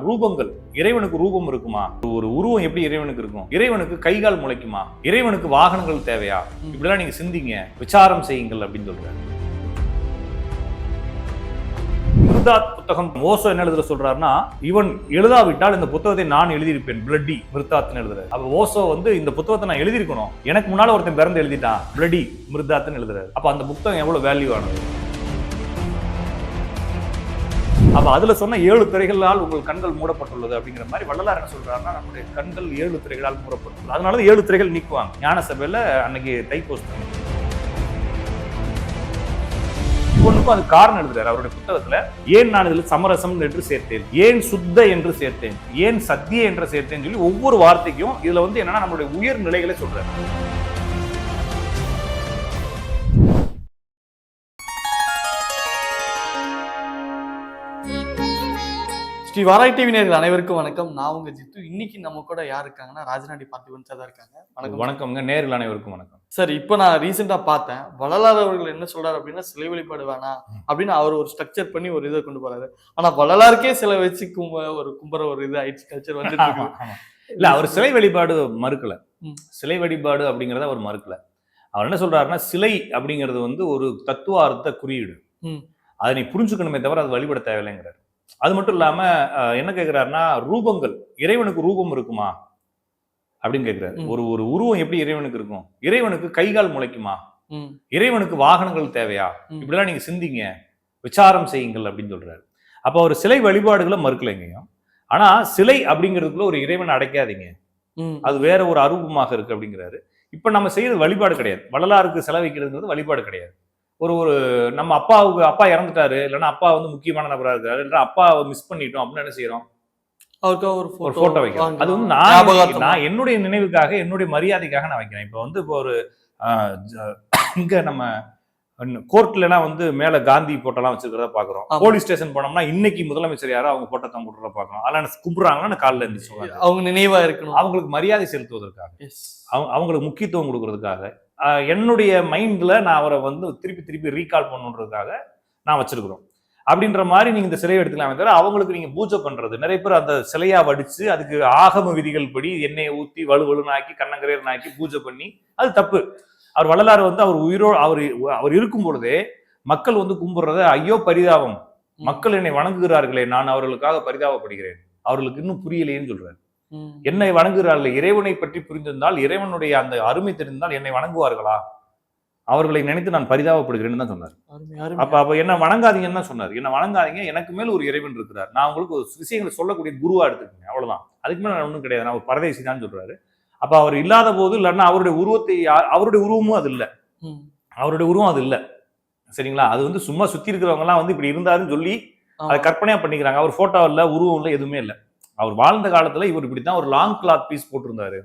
ரூபங்கள் இறைவனுக்கு ரூபம் இருக்குமா? ஒரு உருவம் எப்படி இறைவனுக்கு இருக்கும்? இறைவனுக்கு கைகால் முளைக்குமா? இறைவனுக்கு வாகனங்கள் தேவையா? இப்படிலாம் நீங்க சிந்திங்க, விசாரம் செய்யுங்கள் அப்படின்னு சொல்றாரு. மிர்தாத் புத்தகம் ஓசோ என்ன எழுதுற சொல்றாருன்னா, இவன் எழுதாவிட்டால் இந்த புத்தகத்தை நான் எழுதியிருப்பேன், பிளட்டி மிர்தாத்னு எழுதுறாரு. அப்ப ஓசோ இந்த புத்தகத்தை நான் எழுதியிருக்கணும், எனக்கு முன்னால ஒருத்தன் பிறந்து எழுதிட்டான், பிளட்டி மிர்தாத்னு எழுதுறாரு. அப்ப அந்த புத்தகம் எவ்வளவு வேல்யூ ஆனது? அப்ப அதுல சொன்ன 7 திரைகளால் உங்கள் கண்கள் மூடப்பட்டுள்ளது அப்படிங்கிற மாதிரி வள்ளலார் என்ன சொல்றாருன்னா, நம்முடைய கண்கள் 7 திரைகளால் மூடப்பட்டுள்ளது. அதனால 7 திரைகள் நீக்குவாங்க. ஞான சபையில அன்னைக்கு தைப்போஸ்ட் ஒன்றுக்கும் அது காரணம் எழுதுறாரு அவருடைய புத்தகத்துல. ஏன் நான் இதில் சமரசம் என்று சேர்த்தேன், ஏன் சுத்த என்று சேர்த்தேன், ஏன் சத்திய என்று சேர்த்தேன் சொல்லி ஒவ்வொரு வார்த்தைக்கும் இதுல என்னன்னா நம்மளுடைய உயர் நிலைகளை சொல்றாரு. ஸ்ரீ வாராய் டிவி நேயர்கள் அனைவருக்கும் வணக்கம். நான் உங்க ஜித்து. இன்னைக்கு நம்ம கூட யார் இருக்காங்கன்னா, ராஜநாடி பார்த்திபன் சார் தான் இருக்காங்க. வணக்கம். வணக்கம்ங்க. நேயர்கள் அனைவருக்கும் வணக்கம். சார், இப்போ நான் ரீசெண்டா பார்த்தேன், வள்ளலார் அவர்கள் என்ன சொல்றாரு அப்படின்னா, சிலை வழிபாடு வேணாம் அப்படின்னு அவர் ஒரு ஸ்ட்ரக்சர் பண்ணி ஒரு இதை கொண்டு போறாரு. ஆனா வள்ளலாருக்கே சிலை வச்சு கும்புற ஒரு இது ஆயிடுச்சு, கல்ச்சர் வந்துட்டு இருக்கு. இல்ல, அவர் சிலை வழிபாடு மறுக்கல. சிலை வழிபாடு அப்படிங்கறத அவர் மறுக்கல. அவர் என்ன சொல்றாருன்னா, சிலை அப்படிங்கிறது ஒரு தத்துவார்த்த குறியீடு, அதை நீ புரிஞ்சுக்கணுமே தவிர அது வழிபட தேவையில்லைங்கிறார். அது மட்டும் இல்லாம என்ன கேட்கிறாருன்னா, ரூபங்கள் இறைவனுக்கு ரூபம் இருக்குமா அப்படின்னு கேட்கிறாரு. ஒரு உருவம் எப்படி இறைவனுக்கு இருக்கும்? இறைவனுக்கு கைகால் முளைக்குமா? இறைவனுக்கு வாகனங்கள் தேவையா? இப்படிலாம் நீங்க சிந்திங்க, விசாரம் செய்யுங்கள் அப்படின்னு சொல்றாரு. அப்ப அவர் சிலை வழிபாடுகளை மறுக்கலைங்க. ஆனா சிலை அப்படிங்கிறதுக்குள்ள ஒரு இறைவனை அடைக்காதீங்க, அது வேற ஒரு அரூபமாக இருக்கு அப்படிங்கிறாரு. இப்ப நம்ம செய்யறது வழிபாடு கிடையாது. வள்ளலாருக்கு செலவைக்கிறதுங்கிறது வழிபாடு கிடையாது. ஒரு நம்ம அப்பா இறந்துட்டாரு, இல்லைன்னா அப்பா முக்கியமான நபரா இருக்காரு, இல்லைன்னா அப்பாவை மிஸ் பண்ணிட்டோம் அப்படின்னு என்ன செய்யறோம்? அவருக்கு ஒரு போட்டோ வைக்கிறோம். அது நான் என்னுடைய நினைவுக்காக, என்னுடைய மரியாதைக்காக நான் வைக்கிறேன். இப்போ ஒரு இங்க நம்ம கோர்ட்லனா மேல காந்தி போட்டோலாம் வச்சிருக்கிறத பாக்குறோம். போலீஸ் ஸ்டேஷன் போனோம்னா இன்னைக்கு முதலமைச்சர் யாரோ அவங்க போட்டோ தான் போட்டுறத பாக்குறோம். அதெல்லாம் கும்பிடுறாங்கன்னா காலில் இருந்துச்சு, அவங்க நினைவா இருக்கணும், அவங்களுக்கு மரியாதை செலுத்துவதற்காக, அவங்களுக்கு முக்கியத்துவம் கொடுக்கறதுக்காக, என்னுடைய மைண்ட்ல நான் அவரை திருப்பி ரீகால் பண்ணுன்றதுக்காக நான் வச்சிருக்கிறோம். அப்படின்ற மாதிரி நீங்க இந்த சிலையை எடுத்துக்கலாம் தவிர அவங்களுக்கு நீங்க பூஜை பண்றது, நிறைய பேர் அந்த சிலையா வடிச்சு அதுக்கு ஆகம விதிகள் படி எண்ணெயை ஊத்தி வலுவலுன்னு ஆக்கி கண்ணங்கரையர்னு ஆக்கி பூஜை பண்ணி, அது தப்பு. அவர் வள்ளலார் அவர் அவர் இருக்கும் பொழுதே மக்கள் கும்பிடுறத ஐயோ பரிதாபம், மக்கள் என்னை வணங்குகிறார்களே, நான் அவர்களுக்காக பரிதாபப்படுகிறேன், அவர்களுக்கு இன்னும் புரியலையேன்னு சொல்றாரு. என்னை வணங்குகிறார்கள், இறைவனை பற்றி புரிந்திருந்தால், இறைவனுடைய அந்த அருமை தெரிந்தால் என்னை வணங்குவார்களா? அவர்களை நினைத்து நான் பரிதாபப்படுகிறேன்னு தான் சொன்னார். அப்ப என்ன வணங்காதீங்கன்னு தான் சொன்னார். என்ன வணங்காதீங்க, எனக்கு மேல ஒரு இறைவன் இருக்கிறார், நான் உங்களுக்கு ஒரு விஷயங்களை சொல்லக்கூடிய குருவா எடுத்துக்கங்க, அவ்வளவுதான். அதுக்கு மேல நான் ஒன்றும் கிடையாது, நான் ஒரு பரதேசி தான் சொல்றாரு. அப்ப அவர் இல்லாத போது, இல்லைன்னா அவருடைய உருவத்தை, அவருடைய உருவமும் அது இல்லை, அவருடைய உருவம் அது இல்லை, சரிங்களா? அது சும்மா சுத்தி இருக்கிறவங்க எல்லாம் இப்படி இருந்தாருன்னு சொல்லி அதை கற்பனையா பண்ணிக்கிறாங்க. அவர் போட்டோ இல்ல, உருவம் இல்லை, எதுவுமே இல்லை. அவர் வாழ்ந்த காலத்துல இவர் இப்படித்தான் ஒரு லாங் கிளாத் பீஸ் போட்டிருந்தாரு.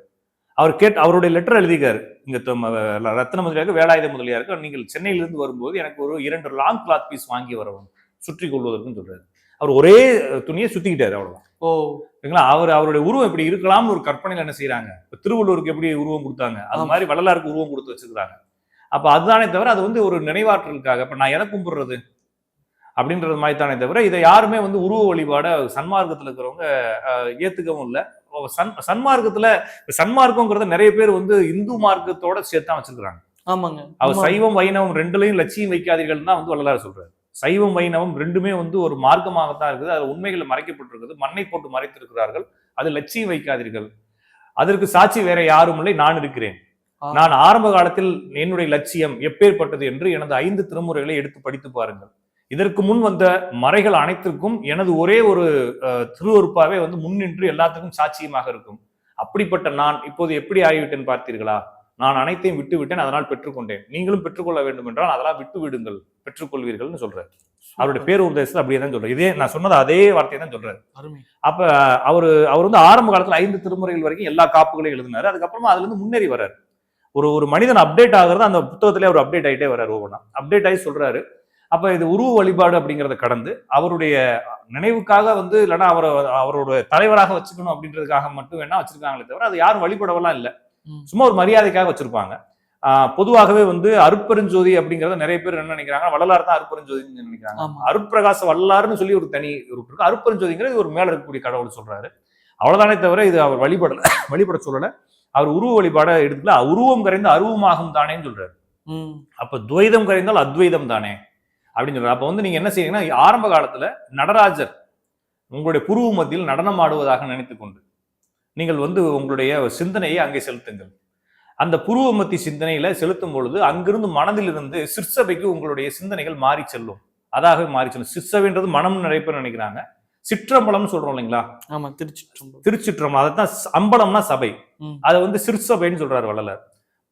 அவருடைய லெட்டர் எழுதிக்காரு, இங்க ரத்ன முதலியாருக்கு, வேலாயுத முதலியாருக்கு, நீங்கள் சென்னையிலிருந்து வரும்போது எனக்கு ஒரு 2 லாங் கிளாத் பீஸ் வாங்கி வரவும், சுற்றி கொள்வதற்குன்னு சொல்றாரு. அவர் ஒரே துணியை சுத்திக்கிட்டாரு, அவ்வளவுதான். ஓகேங்களா? அவருடைய உருவம் இப்படி இருக்கலாம்னு ஒரு கற்பனையில என்ன செய்யறாங்க, திருவள்ளுவருக்கு எப்படி உருவம் கொடுத்தாங்க அது மாதிரி வள்ளலாருக்கு உருவம் கொடுத்து வச்சிருக்காங்க. அப்ப அதுதானே தவிர அது ஒரு நினைவாற்றலுக்காக, இப்ப நான் எதை கும்பிடுறது அப்படின்றது மாதிரி தானே தவிர இதை யாருமே உருவ வழிபாட சன்மார்க்கத்துல இருக்கிறவங்க ஏத்துக்கவும் இல்லை. சன்மார்க்கம்ங்கிறத நிறைய பேர் இந்து மார்க்கத்தோட சேர்த்தான் வச்சிருக்காங்க. ஆமாங்க. அவர் சைவம் வைணவம் ரெண்டுலையும் லட்சியம் வைக்காதீர்கள் தான் வள்ளலார் சொல்றாரு. சைவம் வைணவம் ரெண்டுமே ஒரு மார்க்கமாகத்தான் இருக்குது, அதுல உண்மைகள் மறைக்கப்பட்டிருக்குது, மண்ணை போட்டு மறைத்திருக்கிறார்கள், அது லட்சியம் வைக்காதீர்கள், அதற்கு சாட்சி வேற யாரும் இல்லை, நான் இருக்கிறேன். நான் ஆரம்ப காலத்தில் என்னுடைய லட்சியம் எப்பேற்பட்டது என்று எனது 5 திருமுறைகளை எடுத்து படித்து பாருங்கள். இதற்கு முன் வந்த மறைகள் அனைத்திற்கும் எனது ஒரே ஒரு திருவருப்பாவே முன்னின்று எல்லாத்துக்கும் சாட்சியமாக இருக்கும். அப்படிப்பட்ட நான் இப்போது எப்படி ஆகிவிட்டேன் பார்த்தீர்களா? நான் அனைத்தையும் விட்டு விட்டேன், அதனால் பெற்றுக்கொண்டேன், நீங்களும் பெற்றுக்கொள்ள வேண்டும் என்றால் அதெல்லாம் விட்டு விடுங்கள், பெற்றுக்கொள்வீர்கள்னு சொல்றாரு. அவருடைய பேருபதேசத்துல அப்படியே தான் சொல்றாரு. இதே நான் சொன்னது அதே வார்த்தையை தான் சொல்றாரு. அப்ப அவர் ஆரம்ப காலத்துல 5 திருமுறைகள் வரைக்கும் எல்லா காப்புகளையும் எழுதினாரு. அதுக்கப்புறமா அதுல இருந்து முன்னேறி வர்றாரு. ஒரு மனிதன் அப்டேட் ஆகுறது அந்த புத்தகத்திலே அவர் அப்டேட் ஆகிட்டே வர்றாரு, ஒவ்வொன்றா அப்டேட் ஆகி சொல்றாரு. அப்ப இது உருவ வழிபாடு அப்படிங்கிறத கடந்து அவருடைய நினைவுக்காக இல்லைன்னா அவரோட தலைவராக வச்சுக்கணும் அப்படின்றதுக்காக மட்டும் வேணா வச்சிருக்காங்களே தவிர அது யாரும் வழிபடவெல்லாம் இல்லை, சும்மா ஒரு மரியாதைக்காக வச்சிருப்பாங்க. பொதுவாகவே வந்து அருட்பெருஞ்சோதி அப்படிங்கறத நிறைய பேர் என்ன நினைக்கிறாங்க, வள்ளலார் தான் அருட்பெருஞ்சோதின்னு நினைக்கிறாங்க. அருட்பிரகாச வள்ளலார்னு சொல்லி ஒரு தனி குரூப் இருக்கு. அருட்பெருஞ்சோதிங்கிறது ஒரு மேல இருக்கக்கூடிய கடவுள் சொல்றாரு. அவ்வளவுதானே தவிர இது அவர் வழிபட சொல்லல. அவர் உருவ வழிபாட எடுத்துல உருவம் கரைந்த அருவமாகும் தானேன்னு சொல்றாரு. அப்ப துவைதம் கரைந்தால் அத்வைதம் தானே அப்படின்னு சொல்றாரு. அப்ப வந்து நீங்க என்ன செய்யறீங்கன்னா, ஆரம்ப காலத்துல நடராஜர் உங்களுடைய புருவ மத்தியில் நடனம் ஆடுவதாக நினைத்துக் கொண்டு நீங்கள் வந்து உங்களுடைய சிந்தனையை அங்கே செலுத்துங்கள். அந்த புருவ மத்தி சிந்தனையில செலுத்தும் பொழுது அங்கிருந்து மனதிலிருந்து சிற்சபைக்கு உங்களுடைய சிந்தனைகள் மாறி செல்லும். அதாகவே மாறி செல்லும். சிற்சபைன்றது மனம் நிறைய பேர் நினைக்கிறாங்க. சிற்றம்பலம் சொல்றோம் இல்லைங்களா? ஆமா, திருச்சிற்றம்பலம். அதான் அம்பலம்னா சபை. அதை வந்து சிற்சபைன்னு சொல்றாரு வள்ளலார்.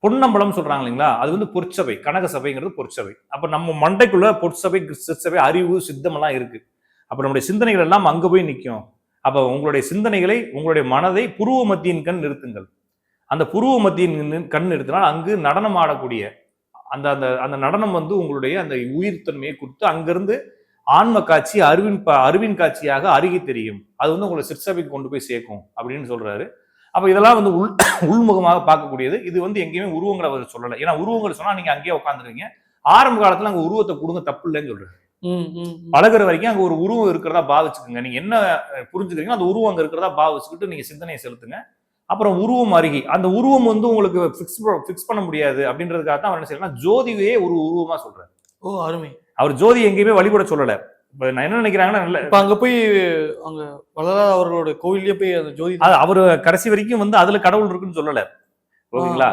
பொன்னம்பலம் சொல்றாங்க இல்லைங்களா? அது வந்து பொற்சபை. கனக சபைங்கிறது பொற்சபை. அப்ப நம்ம மண்டைக்குள்ள பொற்சபை, சிற்சபை, அறிவு, சித்தம் எல்லாம் இருக்கு. அப்ப நம்முடைய சிந்தனைகள் எல்லாம் அங்க போய் நிற்கும். அப்ப உங்களுடைய சிந்தனைகளை, உங்களுடைய மனதை புருவ மத்தியின் கண் நிறுத்துங்கள். அந்த புருவ மத்தியின் கண் நிறுத்தினால் அங்கு நடனம் ஆடக்கூடிய அந்த அந்த அந்த நடனம் வந்து உங்களுடைய அந்த உயிர்த்தன்மையை கொடுத்து அங்கிருந்து ஆன்ம காட்சி அறிவின் காட்சியாக அருகி தெரியும். அது வந்து உங்களை சிற்சபைக்கு கொண்டு போய் சேர்க்கும் அப்படின்னு சொல்றாரு. அப்ப இதெல்லாம் வந்து உள்முகமாக பார்க்கக்கூடியது. இது வந்து எங்கேயுமே உருவங்களை அவர் சொல்லலை. ஏன்னா உருவங்கள் சொன்னா நீங்க அங்கேயே உட்காந்துருவீங்க. ஆரம்ப காலத்துல அங்க உருவத்தை கொடுங்க, தப்பு இல்லைன்னு சொல்றாரு. பழகுற வரைக்கும் அங்க ஒரு உருவம் இருக்கிறதா பாவிச்சுக்கோங்க. நீங்க என்ன புரிஞ்சுக்கிறீங்களோ அந்த உருவம் அங்க இருக்கிறதா பாவிச்சுக்கிட்டு நீங்க சிந்தனையை செலுத்துங்க. அப்புறம் உருவம் அருகி, அந்த உருவம் வந்து உங்களுக்கு பிக்ஸ் பண்ண முடியாது அப்படின்றதுக்காக தான் அவர் என்ன செய்யறாருன்னா ஜோதியே ஒரு உருவமா சொல்றாரு. ஓ, அருமை. அவர் ஜோதி எங்கேயுமே வழிபட சொல்லல. இப்ப நான் என்ன நினைக்கிறாங்கன்னா, இப்ப அங்க போய் அங்க வள்ளலார் அவர்களோட கோவிலே போய் அந்த ஜோதி, அவரு கடைசி வரைக்கும் வந்து அதுல கடவுள் இருக்குன்னு சொல்லல. ஓகேங்களா?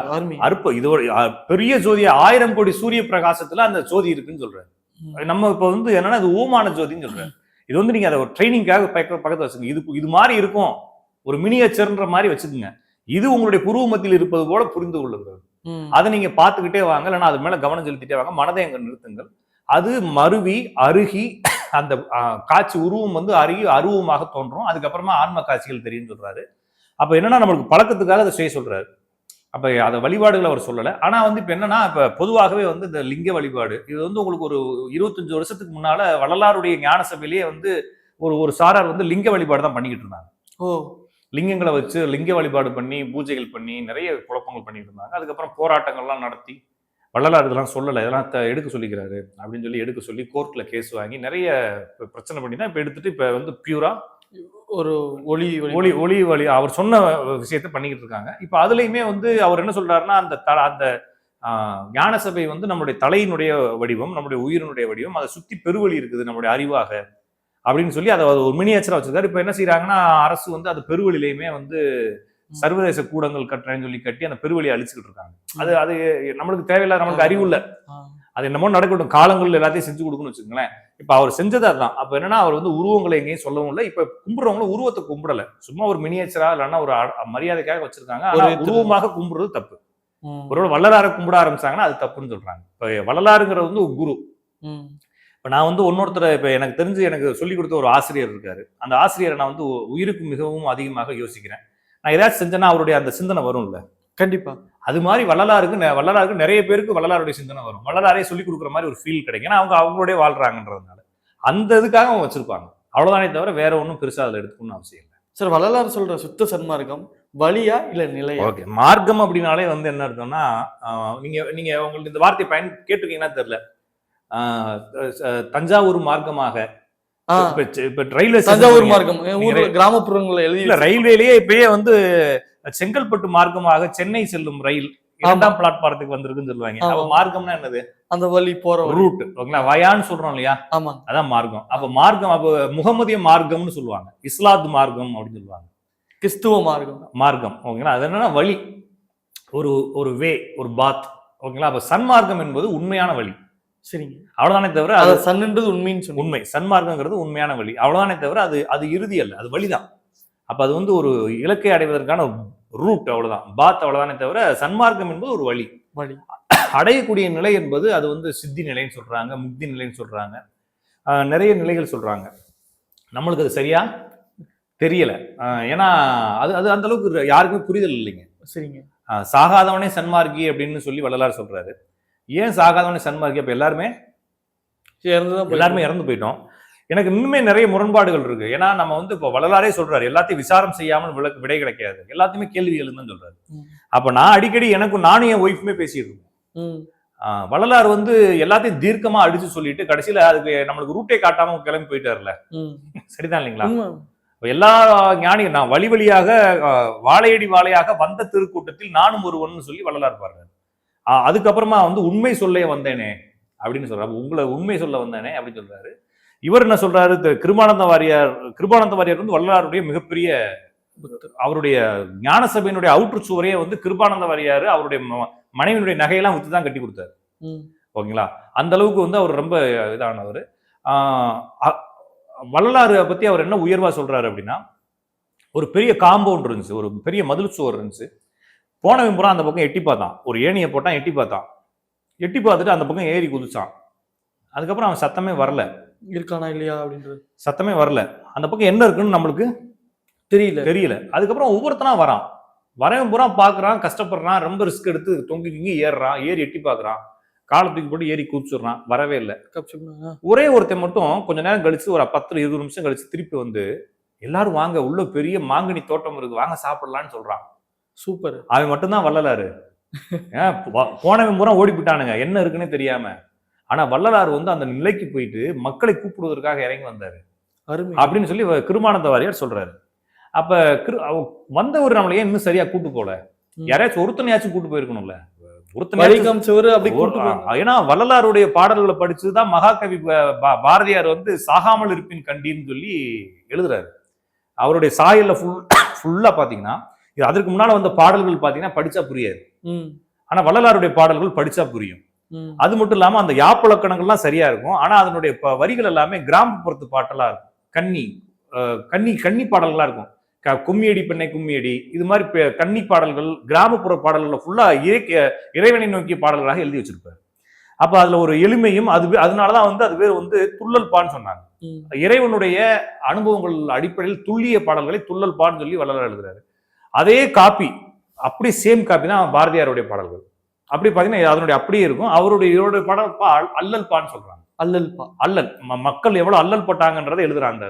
இது ஒரு பெரிய ஜோதி, 1000 கோடி சூரிய பிரகாசத்துல அந்த ஜோதி இருக்குன்னு சொல்றாரு. நம்ம இப்ப வந்து என்னன்னா அது ஊமான ஜோதின்னு சொல்றாரு. இது வந்து நீங்க அதை ஒரு ட்ரைனிங்காக பக்கத்துல வச்சுக்கோங்க. இது மாதிரி இருக்கும், ஒரு மினியேச்சர்ன்ற மாதிரி வச்சுக்கோங்க. இது உங்களுடைய புருவ மத்தியில் இருப்பது போல புரிந்து கொள்ளுங்கள். அதை நீங்க பார்த்துக்கிட்டே வாங்க, இல்லைன்னா அது மேல கவனம் செலுத்திட்டே வாங்க. மனதை அங்க நிறுத்துங்கள். அது மருவி அருகி அந்த காட்சி உருவம் வந்து அருகி அருவமாக தோன்றும். அதுக்கப்புறமா ஆன்ம காட்சிகள் தெரியும் சொல்றாரு. அப்ப என்னன்னா நம்மளுக்கு பழக்கத்துக்காக அதை செய்ய சொல்றாரு. அப்ப அதை வழிபாடுகளை அவர் சொல்லலை. ஆனா வந்து இப்ப என்னன்னா, இப்ப பொதுவாகவே வந்து இந்த லிங்க வழிபாடு இது வந்து உங்களுக்கு ஒரு 25 வருஷத்துக்கு முன்னால வள்ளலாருடைய ஞான சபையிலேயே வந்து ஒரு சாரார் வந்து லிங்க வழிபாடு தான் பண்ணிக்கிட்டு இருந்தாங்க. லிங்கங்களை வச்சு லிங்க வழிபாடு பண்ணி பூஜைகள் பண்ணி நிறைய குழப்பங்கள் பண்ணிட்டு இருந்தாங்க. அதுக்கப்புறம் போராட்டங்கள்லாம் நடத்தி வள்ளலார் இதெல்லாம் சொல்லலை, இதெல்லாம் எடுக்க சொல்லிக்கிறாரு அப்படின்னு சொல்லி எடுக்க சொல்லி கோர்ட்ல கேஸ் வாங்கி நிறைய பிரச்சனை பண்ணி தான் இப்ப எடுத்துட்டு இப்ப வந்து பியூரா ஒரு ஒளி வழி அவர் சொன்ன விஷயத்த பண்ணிக்கிட்டு இருக்காங்க. இப்ப அதுலயுமே வந்து அவர் என்ன சொல்றாருன்னா, அந்த ஞான சபை வந்து நம்முடைய தலையினுடைய வடிவம், நம்முடைய உயிரினுடைய வடிவம், அதை சுத்தி பெருவழி இருக்குது நம்முடைய அறிவாக அப்படின்னு சொல்லி அதை ஒரு மினியேச்சரா வச்சிருக்காரு. இப்ப என்ன செய்யறாங்கன்னா, அரசு வந்து அது பெருவழியிலையுமே வந்து சர்வதேச கூடங்கள் கட்டுறேன்னு சொல்லி கட்டி அந்த பெருவழியை அழிச்சுக்கிட்டு இருக்காங்க. அது நம்மளுக்கு தேவையில்லை, நம்மளுக்கு அறிவு இல்லை. அது என்னமோ நடக்கட்டும், காலங்கள் எல்லாத்தையும் செஞ்சு கொடுக்கணும்னு வச்சுக்கோங்களேன். இப்ப அவர் செஞ்சது அதுதான். அப்ப என்னன்னா, அவர் வந்து உருவங்களை எங்கேயும் சொல்லவும் இல்லை. இப்ப கும்பிடுறவங்களும் உருவத்தை கும்பிடல, சும்மா ஒரு மினியேச்சரா இல்லைன்னா ஒரு மரியாதைக்காக வச்சிருக்காங்க. உருவமாக கும்பிடுறது தப்பு. ஒரு வள்ளலாரை கும்பிட ஆரம்பிச்சாங்கன்னா அது தப்புன்னு சொல்றாங்க. இப்ப வள்ளலாருங்கிறது வந்து ஒரு குரு. இப்ப நான் வந்து இன்னொருத்தரை இப்ப எனக்கு தெரிஞ்சு எனக்கு சொல்லிக் கொடுத்த ஒரு ஆசிரியர் இருக்காரு. அந்த ஆசிரியரை நான் வந்து உயிருக்கு மிகவும் அதிகமாக யோசிக்கிறேன். நான் ஏதாச்சும் செஞ்சேன்னா அவருடைய அந்த சிந்தனை வரும்ல. கண்டிப்பா. அது மாதிரி வள்ளலாருக்கு நிறைய பேருக்கு வள்ளலாருடைய சிந்தனை வரும். வள்ளலாரே சொல்லிக் கொடுக்குற மாதிரி ஒரு ஃபீல் கிடைக்கும். ஏன்னா அவங்களுடைய வாழ்றாங்கன்றதுனால அந்த இதுக்காக அவங்க வச்சிருப்பாங்க. அவ்வளவுதானே தவிர வேற ஒன்றும் பெருசா அதில் எடுத்துக்கணும்னு அவசியம் இல்லை. சார், வள்ளலார் சொல்ற சுத்த சன்மார்க்கம் வழியா இல்ல நிலையா? ஓகே, மார்க்கம் அப்படின்னாலே வந்து என்ன அர்த்தம்னா, நீங்க உங்களுக்கு இந்த வார்த்தை கேட்டிருக்கீங்கன்னா தெரியல, தஞ்சாவூர் மார்க்கமாக ரயில்வே தஞ்சாவூர் மார்க்கம் கிராமப்புறங்கள்ல எழுதி ரயில்வேலயே இப்பயே வந்து செங்கல்பட்டு மார்க்கமாக சென்னை செல்லும் ரயில் 2ஆம் பிளாட்பாரத்துக்கு வந்திருக்குன்னு சொல்லுவாங்க. அப்ப மார்க்கம்னா என்னது? அந்த வழி போற ரூட். ஓகேங்களா? வயான்னு சொல்றோம் இல்லையா? ஆமா, அதான் மார்க்கம். அப்ப மார்க்கம் அப்ப முகமதிய மார்க்கம்னு சொல்லுவாங்க, இஸ்லாத் மார்க்கம் அப்படின்னு சொல்லுவாங்க, கிறிஸ்துவ மார்க்கம். ஓகேங்களா? அது என்னன்னா வழி, ஒரு வே, ஒரு பாத். ஓகேங்களா? அப்ப சன்மார்க்கம் என்பது உண்மையான வழி. சரிங்க, அவ்வளவுதானே தவிர சன்ன்றது உண்மை. சன்மார்க்கங்கிறது உண்மையான வழி. அவ்வளவுதானே தவிர அது இறுதி அல்ல, அது வழிதான். அப்ப அது வந்து ஒரு இலக்கை அடைவதற்கான ரூட், அவ்வளவுதான். பாத், அவ்வளவுதானே தவிர சன்மார்க்கம் என்பது ஒரு வழி. அடையக்கூடிய நிலை என்பது அது வந்து சித்தி நிலைன்னு சொல்றாங்க, முக்தி நிலைன்னு சொல்றாங்க, நிறைய நிலைகள் சொல்றாங்க. நம்மளுக்கு அது சரியா தெரியல. ஏன்னா அது அந்த அளவுக்கு யாருக்குமே புரிதல் இல்லைங்க. சரிங்க. சாகாதவனே சன்மார்க்கி அப்படின்னு சொல்லி வள்ளலார் சொல்றாரு. ஏன் சாகாதவனே சன்மார்க்கி? அப்ப எல்லாருமே இறந்து போயிட்டோம். எனக்கு இன்னுமே நிறைய முரண்பாடுகள் இருக்கு. ஏன்னா நம்ம வந்து இப்போ வள்ளலாரே சொல்றாரு, எல்லாத்தையும் விசாரம் செய்யாமல் விடை கிடைக்காது, எல்லாத்தையுமே கேள்வி எழுதுன்னு சொல்றாரு. அப்ப நான் அடிக்கடி நானும் என் ஒய்ஃபுமே பேசிட்டு இருக்கோம். வள்ளலார் வந்து எல்லாத்தையும் தீர்க்கமா அடிச்சு சொல்லிட்டு கடைசியில அதுக்கு நம்மளுக்கு ரூட்டே காட்டாம கிளம்பி போயிட்டாருல. சரிதான் இல்லைங்களா? எல்லா ஞானிகள் நான் வழி வழியாக வாழையடி வாழையாக வந்த திருக்கூட்டத்தில் நானும் ஒருவன் சொல்லி வள்ளலார் பாருங்க. அதுக்கப்புறமா வந்து உண்மை சொல்ல வந்தேனே அப்படின்னு சொல்றாரு. உங்களை உண்மை சொல்ல வந்தேனே அப்படின்னு சொல்றாரு. இவர் என்ன சொல்றாரு, கிருபானந்த வாரியார் வந்து வள்ளலாருடைய மிகப்பெரிய, அவருடைய ஞான சபையினுடைய அவுற்று சுவரையே வந்து கிருபானந்த வாரியார் அவருடைய மனைவியினுடைய நகையெல்லாம் வித்து தான் கட்டி கொடுத்தாரு. ஓகேங்களா? அந்த அளவுக்கு வந்து அவர் ரொம்ப இதானவர். வள்ளலாறு பத்தி அவர் என்ன உயர்வா சொல்றாரு அப்படின்னா, ஒரு பெரிய காம்பவுண்ட் இருந்துச்சு, ஒரு பெரிய மதில் சுவர் இருந்துச்சு. போனவன் பூரா அந்த பக்கம் எட்டி பார்த்தான், ஒரு ஏணியை போட்டான், எட்டி பார்த்தான். எட்டி பார்த்துட்டு அந்த பக்கம் ஏறி குதிச்சான். அதுக்கப்புறம் அவன் சத்தமே வரல, இருக்கானா இல்லையா அப்படின்றது சத்தமே வரல. அந்த பக்கம் என்ன இருக்குன்னு நம்மளுக்கு தெரியல. அதுக்கப்புறம் ஒவ்வொருத்தனா வரவன் பூரா பாக்குறான், கஷ்டப்படுறான், ரொம்ப ரிஸ்க் எடுத்து தொங்கி ஏறுறான், ஏறி எட்டி பாக்குறான், காலத்துக்கு போட்டு ஏறி குதிச்சுடுறான், வரவே இல்லை. ஒரே ஒருத்தன் மட்டும் கொஞ்ச நேரம் கழிச்சு, ஒரு 10-20 நிமிஷம் கழிச்சு திருப்பி வந்து, எல்லாரும் வாங்க, உள்ள பெரிய மாங்கனி தோட்டம் இருக்கு, வாங்க சாப்பிடலான்னு சொல்றான். சூப்பர். அவன் மட்டும்தான் வள்ளலாரு. போனவன் பூரா ஓடி போயிட்டானுங்க, என்ன இருக்குன்னு தெரியாம. ஆனா வள்ளலார் வந்து அந்த நிலைக்கு போயிட்டு மக்களை கூப்பிடுவதற்காக இறங்கி வந்தாரு அப்படின்னு சொல்லி கிருபானந்த வாரியார் சொல்றாரு. அப்ப வந்தவர் நம்மள ஏன் இன்னும் சரியா கூட்டு போல? யாராச்சும் ஒருத்தனையாச்சும் கூட்டு போயிருக்கணும்ல. ஏன்னா வள்ளலாருடைய பாடல்களை படிச்சுதான் மகாகவி பாரதியார் வந்து சாகாமல் இருப்பின் கண்டின்னு சொல்லி எழுதுறாரு. அவருடைய சாயல்ல ஃபுல்லா பாத்தீங்கன்னா, அதற்கு முன்னால வந்த பாடல்கள் பாத்தீங்கன்னா படிச்சா புரியாது. ஆனா வள்ளலாருடைய பாடல்கள் படிச்சா புரியும். அது மட்டும் இல்லாம அந்த யாப்பழக்கணங்கள்லாம் சரியா இருக்கும். ஆனா அதனுடைய வரிகள் எல்லாமே கிராமப்புறத்து பாட்டெல்லாம் இருக்கும். கன்னி பாடல்களா இருக்கும். கும்மியடி பெண்ணை கும்மியடி, இது மாதிரி கன்னி பாடல்கள், கிராமப்புற பாடல்கள் ஃபுல்லா இறைவனை நோக்கிய பாடல்களாக எழுதி வச்சிருப்பாரு. அப்ப அதுல ஒரு எளிமையும், அதனாலதான் வந்து அது பேர் வந்து துள்ளல் பான்னு சொன்னாங்க. இறைவனுடைய அனுபவங்கள் அடிப்படையில் துல்லிய பாடல்களை துள்ளல் பான்னு சொல்லி வள்ளலார் எழுதுறாரு. அதே காப்பி, அப்படியே சேம் காப்பி தான் பாரதியாருடைய பாடல்கள். அப்படி பாத்தீங்கன்னா அதனுடைய அப்படியே இருக்கும். அவருடைய பாடல் அல்லல் பான்னு சொல்றாங்க. அல்லல் மக்கள் எவ்வளவு அல்லல் பட்டாங்கன்றதை எழுதுறாங்க.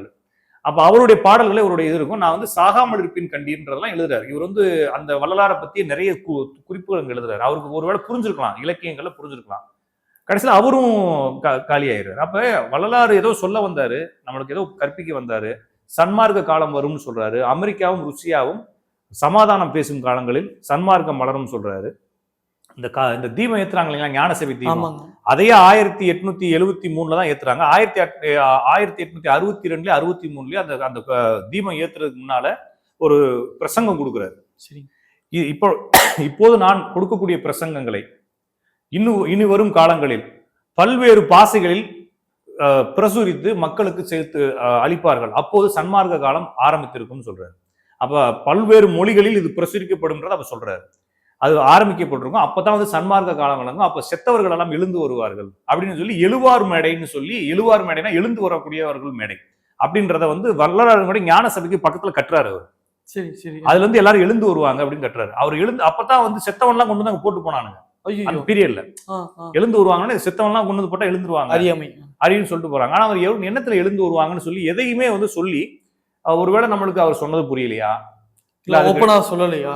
அப்ப அவருடைய பாடல்களே அவருடைய இது இருக்கும். நான் வந்து சாகாமல் இருப்பின் கண்டீன்றதெல்லாம் எழுதுறாரு. இவர் வந்து அந்த வள்ளலாரை பத்தி நிறைய குறிப்புகள் எழுதுறாரு. அவருக்கு ஒருவேளை புரிஞ்சிருக்கலாம், இலக்கியங்கள்ல புரிஞ்சிருக்கலாம். கடைசியில் அவரும் காலியாயிடுறாரு. அப்ப வள்ளலார் ஏதோ சொல்ல வந்தாரு, நம்மளுக்கு ஏதோ கற்பிக்க வந்தாரு. சன்மார்க்க காலம் வரும்னு சொல்றாரு. அமெரிக்காவும் ருசியாவும் சமாதானம் பேசும் காலங்களில் சன்மார்க்கம் மலரும் சொல்றாரு. இந்த தீபம் ஏத்துறாங்க இல்லைங்களா, ஞான சபை தீபம், அதையே 1873 தான் ஏத்துறாங்க. 1862 63 அந்த தீபம் ஏத்துறதுக்கு முன்னால ஒரு பிரசங்கம் கொடுக்குறாரு. இப்போது நான் கொடுக்கக்கூடிய பிரசங்கங்களை இனி வரும் காலங்களில் பல்வேறு பாசைகளில் பிரசுரித்து மக்களுக்கு சேர்த்து அளிப்பார்கள், அப்போது சன்மார்க்க காலம் ஆரம்பித்திருக்கும் சொல்றாரு. அப்ப பல்வேறு மொழிகளில் இது பிரசுரிக்கப்படும்ன்றத அப்ப சொல்றாரு. அது ஆரம்பிக்கப்பட்டிருக்கும். அப்பதான் வந்து சன்மார்க்க காலம் வழங்கும். அப்ப செத்தவர்கள் எல்லாம் எழுந்து வருவார்கள் அப்படின்னு சொல்லி எழுவார் மேடைன்னு சொல்லி, எழுவார் மேடைனா எழுந்து வரக்கூடியவர்கள் மேடை அப்படின்றத வந்து வள்ளலார் ஞான சபைக்கு பக்கத்துல கட்டுறாரு அவர். சரி சரி. அதுல இருந்து எல்லாரும் எழுந்து வருவாங்க அப்படின்னு கட்டுறாரு. அவர் எழுந்து அப்பதான் வந்து செத்தவன் எல்லாம் கொண்டு வந்து போட்டு போனானுங்க. அந்த பீரியட்ல எழுந்து வருவாங்கன்னு, செத்தவன் எல்லாம் கொண்டு வந்து போட்டா எழுந்துருவாங்க, அறிவுன்னு சொல்லிட்டு போறாங்க. ஆனா அவர் எண்ணத்துல எழுந்து வருவாங்கன்னு சொல்லி எதையுமே வந்து சொல்லி, ஒருவேளை நம்மளுக்கு அவர் சொன்னது புரியலையா, ஓப்பனா சொல்லலையா,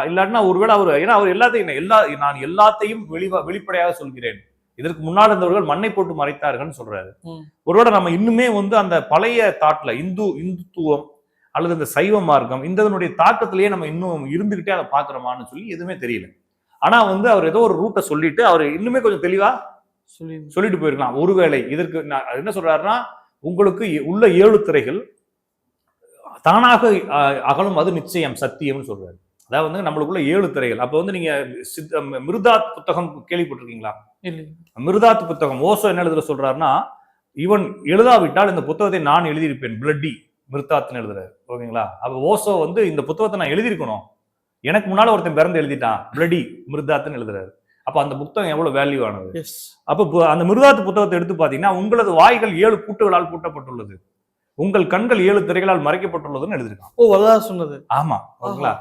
இல்லாட்டினா ஒருவேளை அவர், ஏன்னா அவர் எல்லாத்தையும் நான் எல்லாத்தையும் வெளிப்படையாக சொல்கிறேன், இதற்கு முன்னால் இருந்தவர்கள் மண்ணை போட்டு மறைத்தார்கள் சொல்றாரு. ஒருவேளை நம்ம இன்னுமே வந்து அந்த பழைய தாட்ல இந்துத்துவம் அல்லது இந்த சைவ மார்க்கம் இந்த தாக்கத்திலேயே நம்ம இன்னும் இருந்துகிட்டே அதை பாக்குறோமான்னு சொல்லி எதுவுமே தெரியல. ஆனா வந்து அவர் ஏதோ ஒரு ரூட்டை சொல்லிட்டு அவர் இன்னுமே கொஞ்சம் தெளிவா சொல்லிட்டு போயிருக்கலாம். ஒருவேளை இதற்கு என்ன சொல்றாருன்னா, உங்களுக்கு உள்ள 7 திரைகள் தானாக அகலும், அது நிச்சயம் சத்தியம்னு சொல்றாரு. அதாவது வந்து நம்மளுக்குள்ள 7 திரைகள். அப்ப வந்து நீங்க மிருதாத் புத்தகம் கேள்விப்பட்டிருக்கீங்களா? மிருதாத் புத்தகம் ஓசோ என்ன எழுதுற சொல்றாருன்னா, இவன் எழுதாவிட்டால் இந்த புத்தகத்தை நான் எழுதியிருப்பேன், பிளட்டி மிருதாத்னு எழுதுறாரு. ஓகேங்களா? அப்ப ஓசோ வந்து இந்த புத்தகத்தை நான் எழுதியிருக்கணும், எனக்கு முன்னால ஒருத்தன் பிறந்து எழுதிட்டான், பிளட்டி மிருதாத்னு எழுதுறாரு. அப்ப அந்த புத்தகம் எவ்வளவு வேல்யூ ஆனது. அப்ப அந்த மிருதாத் புத்தகத்தை எடுத்து பாத்தீங்கன்னா, உங்களது வாய்கள் 7 பூட்டுகளால் பூட்டப்பட்டுள்ளது, உங்கள் கண்கள் 7 திரைகளால் மறைக்கப்பட்டுள்ளதுன்னு எழுதிருக்கான். ஓ, அதான் சொன்னது. ஆமா, ஓகேங்களா?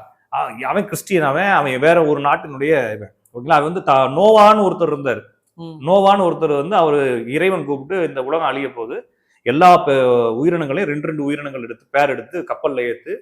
அவன் கிறிஸ்டியன், அவன் வேற ஒரு நாட்டினுடைய, ஓகேங்களா? அவன் வந்து நோவான்னு ஒருத்தர் இருந்தார். நோவான்னு ஒருத்தர் வந்து அவரு இறைவன் கூப்பிட்டு இந்த உலகம் அழிய போகுது, எல்லா உயிரினங்களையும் ரெண்டு உயிரினங்கள் எடுத்து பேர் எடுத்து கப்பல்ல ஏத்து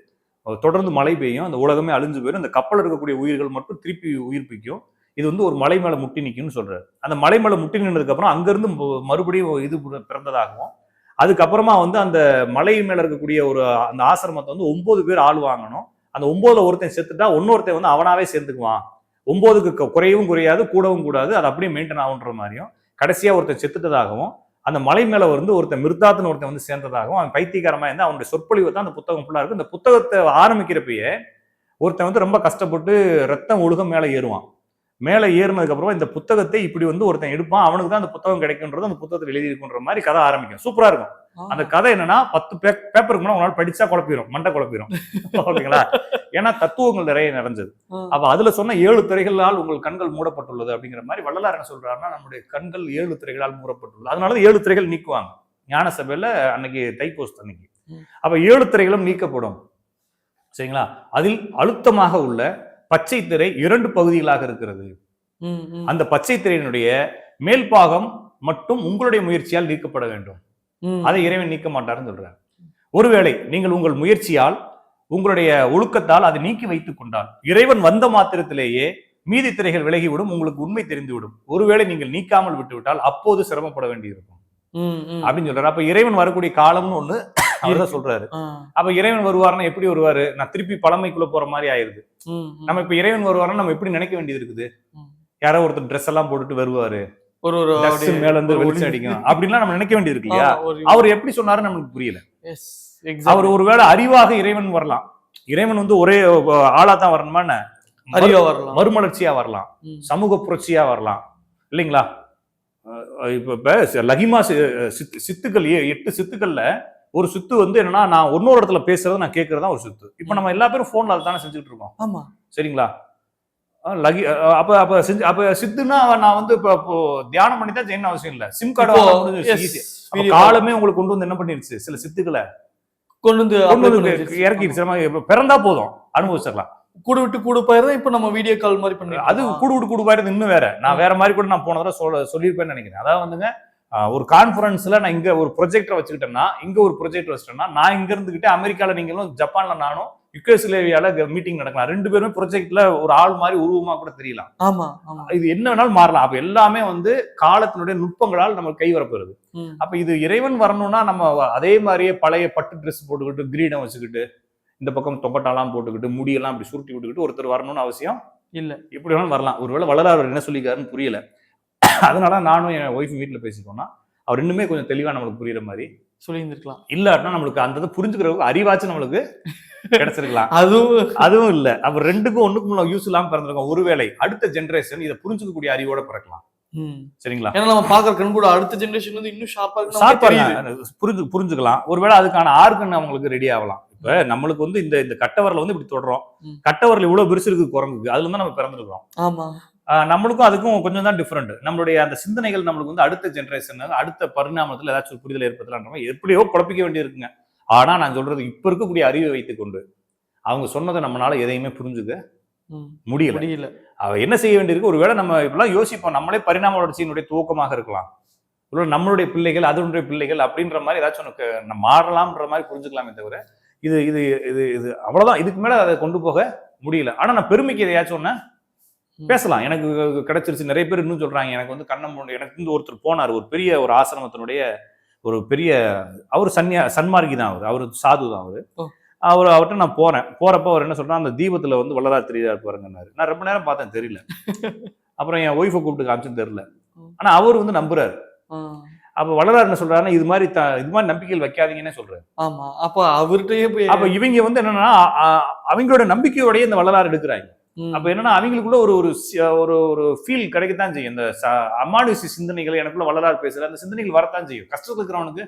தொடர்ந்து மழை பெய்யும், அந்த உலகமே அழிஞ்சு போயிடும், அந்த கப்பல் இருக்கக்கூடிய உயிர்கள் மட்டும் திருப்பி உயிர்ப்பிக்கும். இது வந்து ஒரு மலை மேல முட்டி நிக்கும்னு சொல்றாரு. அந்த மலை மேல முட்டி நின்றதுக்கு அப்புறம் அங்கிருந்து மறுபடியும் இது பிறந்ததாகவும், அதுக்கப்புறமா வந்து அந்த மலை மேல இருக்கக்கூடிய ஒரு அந்த ஆசிரமத்தை வந்து 9 பேர் ஆள் வாங்கணும். அந்த 9ல ஒருத்தன் செத்துட்டா இன்னொருத்தன் வந்து அவனாவே சேர்ந்துக்குவான். 9க்கு குறையவும் குறையாது, கூடவும் கூடாது, அது அப்படியே மெயின்டைன் ஆகுன்ற மாதிரியும், கடைசியா ஒருத்தன் செத்துட்டதாகவும், அந்த மலை மேல வந்து ஒருத்தன் மிர்தாத்னு ஒருத்தன் வந்து சேர்ந்ததாகவும், அவன் பைத்தியக்காரமா இருந்தா அவனுடைய சொற்பொழிவு தான் அந்த புத்தகம் ஃபுல்லா இருக்கு. இந்த புத்தகத்தை ஆரம்பிக்கிறப்பயே ஒருத்தன் வந்து ரொம்ப கஷ்டப்பட்டு ரத்தம் ஒழுக மேல ஏறுவான். மேல ஏறினதுக்கு அப்புறம் இந்த புத்தகத்தை இப்படி வந்து ஒருத்தன் எடுப்பான், அவனுக்கு தான் அந்த புத்தகம் கிடைக்குன்றது அந்த புத்தகத்தில் எழுதி இருக்குன்ற மாதிரி கதை ஆரம்பிக்கும். சூப்பரா இருக்கும். அந்த கதை என்னன்னா 10 பேப்பருக்கு முன்னாடி உங்களால் படிச்சா குழப்பிடும், மண்டை குழப்பிடும். ஓகேங்களா? ஏன்னா தத்துவங்கள் நிறைய நிறைஞ்சது. அப்ப அதுல சொன்ன 7 திரைகளால் உங்கள் கண்கள் மூடப்பட்டுள்ளது அப்படிங்கிற மாதிரி வள்ளலார் என்ன சொல்றாருன்னா, நம்முடைய கண்கள் 7 திரைகளால் மூடப்பட்டுள்ளது. அதனால 7 திரைகள் நீக்குவாங்க ஞான சபையில அன்னைக்கு தைப்பூசம் அன்னைக்கு. அப்ப 7 திரைகளும் நீக்கப்படும். சரிங்களா? அதில் அழுத்தமாக உள்ள பச்சை திரை 2 பகுதிகளாக இருக்கிறது. அந்த பச்சை திரையினுடைய மேல் பாகம் மட்டும் உங்களுடைய முயற்சியால் நீக்கப்பட வேண்டும். அதை இறைவன் நீக்க மாட்டாருன்னு சொல்றார். ஒருவேளை நீங்கள் உங்கள் முயற்சியால் உங்களுடைய ஒழுக்கத்தால் அதை நீக்கி வைத்துக் கொண்டால் இறைவன் வந்த மாத்திரத்திலேயே மீதி திரைகள் விலகிவிடும், உங்களுக்கு உண்மை தெரிந்துவிடும். ஒருவேளை நீங்கள் நீக்காமல் விட்டுவிட்டால் அப்போது சிரமப்பட வேண்டியிருக்கும் அப்படின்னு சொல்றாரு. அப்ப இறைவன் வரக்கூடிய காலம்னு ஒண்ணு அவர்தான் சொல்றாரு. அப்ப இறைவன் வருவாருன்னா எப்படி வருவாரு? நான் திருப்பி பழமைக்குள்ள போற மாதிரி ஆயிருது. நம்ம இப்ப இறைவன் வருவாருன்னா நம்ம எப்படி நினைக்க வேண்டியது இருக்குது? யாரோ ஒருத்தர் ட்ரெஸ் எல்லாம் போட்டுட்டு வருவாரு, மேல இருந்து வெளிச்சம் அடிக்கும் அப்படின்லாம் நம்ம நினைக்க வேண்டியது இருக்கு இல்லையா? அவர் எப்படி சொன்னாருன்னு நமக்கு புரியல. அவர் ஒருவேளை அறிவாக இறைவன் வரலாம். இறைவன் வந்து ஒரே ஆளா தான் வரணுமா? மறுமலர்ச்சியா வரலாம், சமூக புரட்சியா வரலாம் இல்லைங்களா? இப்ப லகிமா சித்துக்கள் 8 சித்துக்கள்ல ஒரு சித்து வந்து என்னன்னா, நான் இன்னொரு இடத்துல பேசுறத நான் கேட்கறதா ஒரு சித்து. இப்ப நம்ம எல்லா பேரும் போன்ல அதுதானே செஞ்சுட்டு இருக்கோம். ஆமா, சரிங்களா? அப்ப சித்துனா நான் வந்து இப்போ தியானம் பண்ணி தான் செய்யணும் அவசியம் இல்ல. சிம் கார்டு காலமே உங்களுக்கு கொண்டு வந்து என்ன பண்ணிருச்சு, சில சித்துக்களை கொண்டு வந்து இறக்கிடுச்சு. பிறந்தா போதும் அனுபவிச்சிடலாம். கூடு விட்டு கூடு போயிருந்தா இப்ப நம்ம வீடியோ கால் மாதிரி பண்ணி அது கூடு விட்டு கூடு போயிருது. இன்னும் வேற நான் வேற மாதிரி கூட நான் போன தடவை சொல்லியிருப்பேன்னு நினைக்கிறேன். அதாவது வந்துங்க, ஒரு கான்ஃபரன்ஸ்ல நான் இங்க ஒரு ப்ரொஜெக்டர் வச்சுக்கிட்டேன்னா, இங்க ஒரு ப்ரொஜெக்டர் வச்சுட்டேன்னா, நான் இங்க இருந்துகிட்டு அமெரிக்கால நீங்களும் ஜப்பான்ல நானும் யுகோஸ்லேவியால மீட்டிங் நடக்கலாம். 2 பேருமே ப்ரொஜெக்ட்ல ஒரு ஆள் மாதிரி உருவமா கூட தெரியலாம். ஆமா, இது என்ன வேணாலும் மாறலாம். அப்ப எல்லாமே வந்து காலத்தினுடைய நுட்பங்களால் நம்ம கை வரப்போகுது. அப்ப இது இறைவன் வரணும்னா நம்ம அதே மாதிரியே பழைய பட்டு ட்ரெஸ் போட்டுக்கிட்டு கிரீடம் வச்சுக்கிட்டு இந்த பக்கம் தொப்பட்டாலாம் போட்டுக்கிட்டு முடியெல்லாம் அப்படி சுருட்டி விட்டுக்கிட்டு ஒருத்தர் வரணும்னு அவசியம் இல்ல. எப்படி வேணாலும் வரலாம். ஒருவேளை வள்ளலார் என்ன சொல்லிக்காருன்னு புரியல. அதனால நானும் என் ஒய்ஃப் வீட்டுல பேசிட்டோம்னா அவர் இன்னுமே கொஞ்சம் தெளிவா நம்மளுக்கு புரியுற மாதிரி சொல்லியிருந்திருக்கலாம். இல்லாட்டினா நம்மளுக்கு அந்த புரிஞ்சுக்கிறதுக்கு அறிவாச்சும் நம்மளுக்கு கிடைச்சிருக்கலாம். அதுவும் இல்ல. அப்ப 2க்கும் 1க்கும் யூஸ் இல்லாம பிறந்திருக்கோம். ஒருவேளை அடுத்த ஜெனரேஷன் இதை புரிஞ்சுக்கக்கூடிய அறிவோட பிறக்கலாம். சரிங்களா? ஏன்னா நம்ம பாக்குற கண் கூட அடுத்த ஜெனரேஷன் வந்து இன்னும் ஷார்ப்பா புரிஞ்சுக்கலாம். ஒருவேளை அதுக்கான ஆர்கன் அவங்களுக்கு ரெடி ஆகலாம். இப்ப நம்மளுக்கு வந்து இந்த கட்டவரல வந்து இப்படி தொடரும். கட்டவரல் இவ்வளவு பெருசு இருக்கு குரங்குக்கு, அதுல தான் நம்ம பிறந்திருக்கிறோம். ஆமா, நம்மளுக்கும் அதுக்கும் கொஞ்சம் தான் டிஃபரெண்ட். நம்மளுடைய அந்த சிந்தனைகள் நம்மளுக்கு வந்து அடுத்த ஜெனரேஷன் அடுத்த பரிணாமத்துல ஏதாச்சும் ஒரு புரிதல் ஏற்படுத்தலாம். எப்படியோ குழப்பிக்க வேண்டி இருக்குங்க. ஆனா நான் சொல்றது இப்ப இருக்கக்கூடிய அறிவை வைத்துக் கொண்டு அவங்க சொன்னதை நம்மளால எதையுமே புரிஞ்சுக்க முடியல. அவ என்ன செய்ய வேண்டியிருக்கு? ஒருவேளை நம்ம இப்பெல்லாம் யோசிப்போம், நம்மளே பரிணாம வளர்ச்சியினுடைய துவக்கமாக இருக்கலாம். நம்மளுடைய பிள்ளைகள் அதனுடைய பிள்ளைகள் அப்படின்ற மாதிரி ஏதாச்சும் மாறலாம்ன்ற மாதிரி புரிஞ்சுக்கலாமே தவிர இது இது இது இது அவ்வளவுதான். இதுக்கு மேல அதை கொண்டு போக முடியல. ஆனா நான் பெருமைக்கு எதையாச்சும் ஒண்ணு பேசலாம். எனக்கு கிடைச்சிருச்சு. நிறைய பேர் இன்னும் சொல்றாங்க, எனக்கு வந்து எனக்கு வந்து ஒருத்தர் போனார், ஒரு பெரிய ஒரு ஆசிரமத்தினுடைய ஒரு பெரிய அவர் சன்மார்கி தான், அவர் சாது தான். அவர்கிட்ட நான் போறப்ப அவர் என்ன சொல்றாரு, அந்த தீபத்துல வந்து வள்ளலார் தெரியாரு பாருங்கன்னாரு. நான் ரொம்ப நேரம் பார்த்தேன், தெரியல. அப்புறம் என் ஒய்ஃபை கூப்பிட்டு காமிச்சுன்னு தெரியல. ஆனா அவர் வந்து நம்புறாரு. அப்ப வள்ளலார் என்ன சொல்றாருன்னா, இது மாதிரி நம்பிக்கைகள் வைக்காதீங்கன்னு சொல்றாரு. ஆமா, அப்ப அவர்கிட்டயே அப்ப இவங்க வந்து என்னன்னா அவங்களோட நம்பிக்கையோடய இந்த வள்ளலார் எடுக்கிறாங்க. அப்ப என்னன்னா அவங்களுக்குள்ள ஒரு ஒரு ஃபீல் கிடைக்கத்தான் செய்யும். இந்த அமானுஷ சிந்தனைகள் எனக்குள்ள வள்ளலார் பேசுற அந்த சிந்தனைகள் வரத்தான் செய்யும். கஷ்டத்துல இருக்கிறவனுக்கு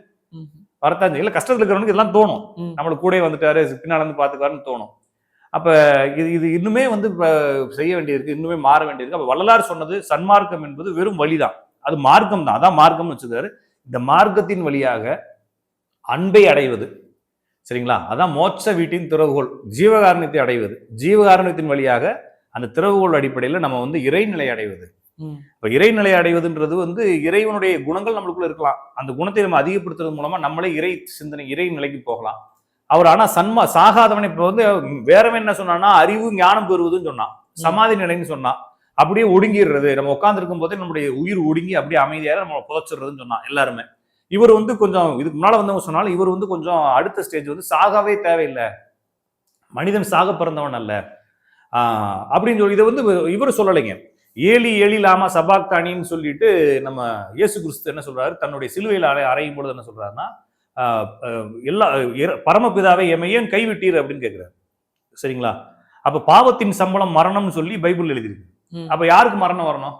வரத்தான் செய்யும். இல்ல கஷ்டத்துல இருக்கிறவனுக்கு இதெல்லாம் தோணும். நம்மளுக்கு கூட வந்துட்டாரு, பின்னால இருந்து பாத்துக்காருன்னு தோணும். அப்ப இது இன்னுமே வந்து செய்ய வேண்டியிருக்கு, இன்னுமே மாற வேண்டியிருக்கு. அப்ப வள்ளலார் சொன்னது சன்மார்க்கம் என்பது வெறும் வழிதான், அது மார்க்கம் தான். அதான் மார்க்கம்னு வச்சுக்காரு. இந்த மார்க்கத்தின் வழியாக அன்பை அடைவது, சரிங்களா? அதான் மோட்ச வீட்டின் திறவுகோல், ஜீவகாருண்யத்தை அடைவது. ஜீவகாருண்யத்தின் வழியாக அந்த திறவுகோல் அடிப்படையில் நம்ம வந்து இறைநிலை அடைவது. இப்ப இறைநிலை அடைவதுன்றது வந்து இறைவனுடைய குணங்கள் நம்மளுக்குள்ள இருக்கலாம். அந்த குணத்தை நம்ம அதிகப்படுத்துறது மூலமா நம்மளே இறை சிந்தனை இறை நிலைக்கு போகலாம். அவர் ஆனா சாகாதவனை இப்ப வந்து வேறவன் என்ன சொன்னான்னா அறிவு ஞானம் பெறுவதுன்னு சொன்னான், சமாதி நிலைன்னு சொன்னான். அப்படியே ஒடுங்கிடுறது, நம்ம உட்கார்ந்து இருக்கும் போதே நம்முடைய உயிர் ஒடுங்கி அப்படியே அமைதியாக நம்ம புதைச்சிடுறதுன்னு சொன்னான் எல்லாருமே. இவர் வந்து கொஞ்சம் இதுக்கு முன்னால வந்தவங்க சொன்னாலும் இவர் வந்து கொஞ்சம் அடுத்த ஸ்டேஜ் வந்து சாகவே தேவையில்லை, மனிதன் சாக பிறந்தவன் அல்ல அப்படின்னு சொல்லி இதை வந்து இவர் சொல்லலைங்க. ஏலி ஏலி லாமா சபாக்தானின்னு சொல்லிட்டு நம்ம இயேசு கிறிஸ்து என்ன சொல்றாரு, தன்னுடைய சிலுவையில் அறையும் பொழுது என்ன சொல்றாருன்னா, எல்லா பரமபிதாவை எமையேன் கைவிட்டீர் அப்படின்னு கேட்கிறாரு. சரிங்களா? அப்ப பாவத்தின் சம்பளம் மரணம்னு சொல்லி பைபிள் எழுதிருக்கு. அப்ப யாருக்கு மரணம் வரணும்?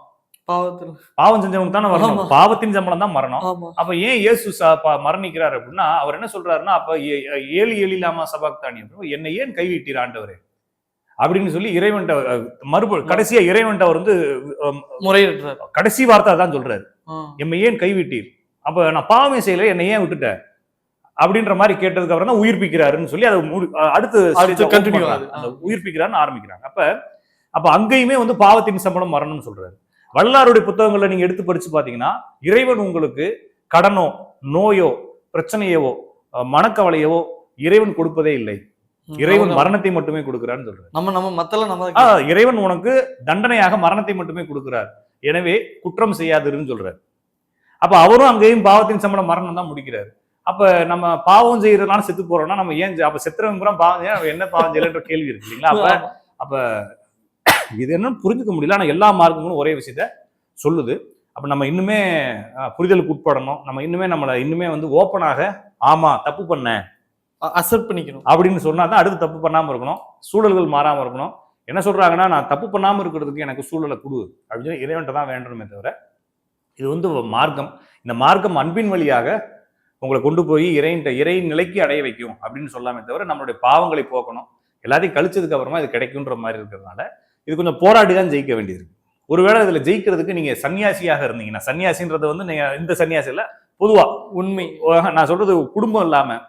பாவம் செஞ்சவனுக்கு தானே வரணும். பாவத்தின் சம்பளம் தான் மரணம். அப்ப ஏன் இயேசு மரணிக்கிறார் அப்படின்னா, அவர் என்ன சொல்றாருன்னா, அப்ப ஏலி ஏலி லாமா சபாக்தானி என்னை ஏன் கைவிட்டீர் ஆண்டவரே அப்படின்னு சொல்லி இறைவன்ட்ட கடைசியா இறைவன்ட்ட அவர் வந்து முறையிடுறார். கடைசி வார்த்தை தான் சொல்றாரு, எம்மை ஏன் கைவிட்டீர், அப்ப நான் பாவமே செய்யல, என்னை ஏன் விட்டுட்ட அப்படின்ற மாதிரி கேட்டதுக்கு அப்புறம் தான் உயிர்ப்பிக்கிறாருன்னு சொல்லி அதை அடுத்து உயிர்ப்பிக்கிறாருன்னு ஆரம்பிக்கிறாங்க. அப்ப அங்கேயுமே வந்து பாவத்தின் சம்பளம் மரணம்னு சொல்றாரு. வள்ளலாருடைய புத்தகங்களை நீங்க எடுத்து படிச்சு பாத்தீங்கன்னா, இறைவன் உங்களுக்கு கடனோ நோயோ பிரச்சனையவோ மனக்கவலையவோ இறைவன் கொடுப்பதே இல்லை, இறைவன் மரணத்தை மட்டுமே கொடுக்கிறான்னு சொல்றாரு. இறைவன் உனக்கு தண்டனையாக மரணத்தை மட்டுமே கொடுக்கிறார், எனவே குற்றம் செய்யாதுன்னு சொல்றாரு. அப்ப அவரும் அங்கேயும் பாவத்தின் சம்பளம் மரணம் தான் முடிக்கிறாரு. அப்ப நம்ம பாவம் செய்யறதுனால செத்து போறோம்னா நம்ம ஏன் அப்ப செத்துறவங்க கூட பாவம் என்ன பாவம் செய்யலன்ற கேள்வி இருக்கு இல்லைங்களா? அப்ப இது என்னன்னு புரிஞ்சுக்க முடியல. ஆனா எல்லா மார்க்கங்களும் ஒரே விஷயத்த சொல்லுது. அப்ப நம்ம இன்னுமே புரிதலுக்கு உட்படணும். நம்ம இன்னுமே வந்து ஓப்பனாக ஆமா தப்பு பண்ண அக்செப்ட் பண்ணிக்கணும் அப்படின்னு சொன்னாதான் அடுத்து தப்பு பண்ணாம இருக்கணும், சூழல்கள் மாறாம இருக்கணும். என்ன சொல்றாங்கன்னா, நான் தப்பு பண்ணாம இருக்கிறதுக்கு எனக்கு சூழலை கொடு அப்படின்னு சொல்லி இறைவன்ட்ட தான் வேண்டணுமே தவிர, இது வந்து மார்க்கம். இந்த மார்க்கம் அன்பின் வழியாக உங்களை கொண்டு போய் இறை நிலைக்கு அடைய வைக்கும் அப்படின்னு சொல்லாமே தவிர, நம்மளுடைய பாவங்களை போக்கணும், எல்லாத்தையும் கழிச்சதுக்கு அப்புறமா இது கிடைக்குன்ற மாதிரி இருக்கிறதுனால இது கொஞ்சம் போராடி தான் ஜெயிக்க வேண்டியிருக்கு. ஒருவேளை இதுல ஜெயிக்கிறதுக்கு நீங்க சன்னியாசியாக இருந்தீங்கன்னா, சன்னியாசின்றது வந்து நீங்க இந்த சன்னியாசி இல்ல, பொதுவா உண்மை நான் சொல்றது குடும்பம் இல்லாம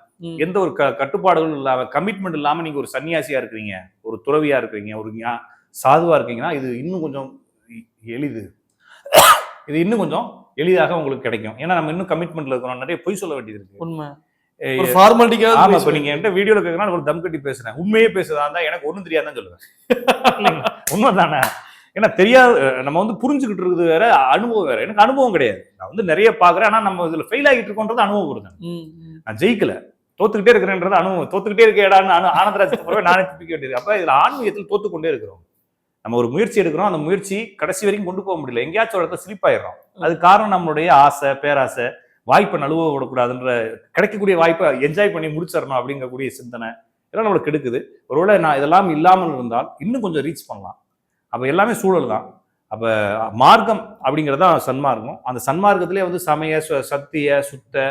எந்த ஒரு கட்டுப்பாடுகளும் இல்லாம கமிட்மெண்ட் இல்லாம நீங்க ஒரு சன்னியாசியா இருக்கிறீங்க, ஒரு துறவியா இருக்கிறீங்க, ஒரு சாதுவா இருக்கீங்கன்னா இது இன்னும் கொஞ்சம் எளிது, இது இன்னும் கொஞ்சம் எளிதாக உங்களுக்கு கிடைக்கும். ஏன்னா நம்ம இன்னும் கமிட்மெண்ட்ல இருக்கிறோம், நிறைய பொய் சொல்ல வேண்டியது இருக்கு. உண்மை இப்ப நீங்க என்கிட்ட வீடியோல கேட்கறா ஒரு தம் கட்டி பேசுறேன், உண்மையே பேசுறதா இருந்தா எனக்கு ஒண்ணும் தெரியாதுன்னு சொல்லுவேன். உண்மைதானே? ஏன்னா தெரியாது, நம்ம வந்து புரிஞ்சுக்கிட்டு இருக்குது வேற, அனுபவம் வேற. எனக்கு அனுபவம் கிடையாது, நான் வந்து நிறைய பாக்குறேன். ஆனா நம்ம இதுல ஃபெயில் ஆகிட்டு இருக்கோன்றது அனுபவம் வருது. நான் ஜெயிக்கல, தோத்துக்கிட்டே இருக்கிறேன்றது அனுபவம். தோத்துக்கிட்டே இருக்கேடான்னு ஆனந்தராஜ் நானே திப்பிக்க வேண்டியது. அப்ப இதுல ஆன்மீகத்தில் தோத்துக்கொண்டே இருக்கிறோம். நம்ம ஒரு முயற்சி எடுக்கிறோம், அந்த முயற்சி கடைசி வரைக்கும் கொண்டு போக முடியல, எங்கேயாச்சும் ஒரு இடத்துல ஸ்லிப் ஆயிடுறோம். அது காரணம் நம்மளுடைய ஆசை, பேராசை, வாய்ப்பை நழுவ விடக்கூடாதுன்ற, கிடைக்கக்கூடிய வாய்ப்பை என்ஜாய் பண்ணி முடிச்சிடணும் அப்படிங்கக்கூடிய சிந்தனை இதெல்லாம் நம்மளுக்கு கெடுக்குது. ஒருவேளை நான் இதெல்லாம் இல்லாமல் இருந்தால் இன்னும் கொஞ்சம் ரீச் பண்ணலாம். அப்ப எல்லாமே சூழல் தான். அப்ப மார்க்கம் அப்படிங்கறதான் சன்மார்க்கம். அந்த சன்மார்க்கத்திலே வந்து சமய, சத்திய, சுத்த,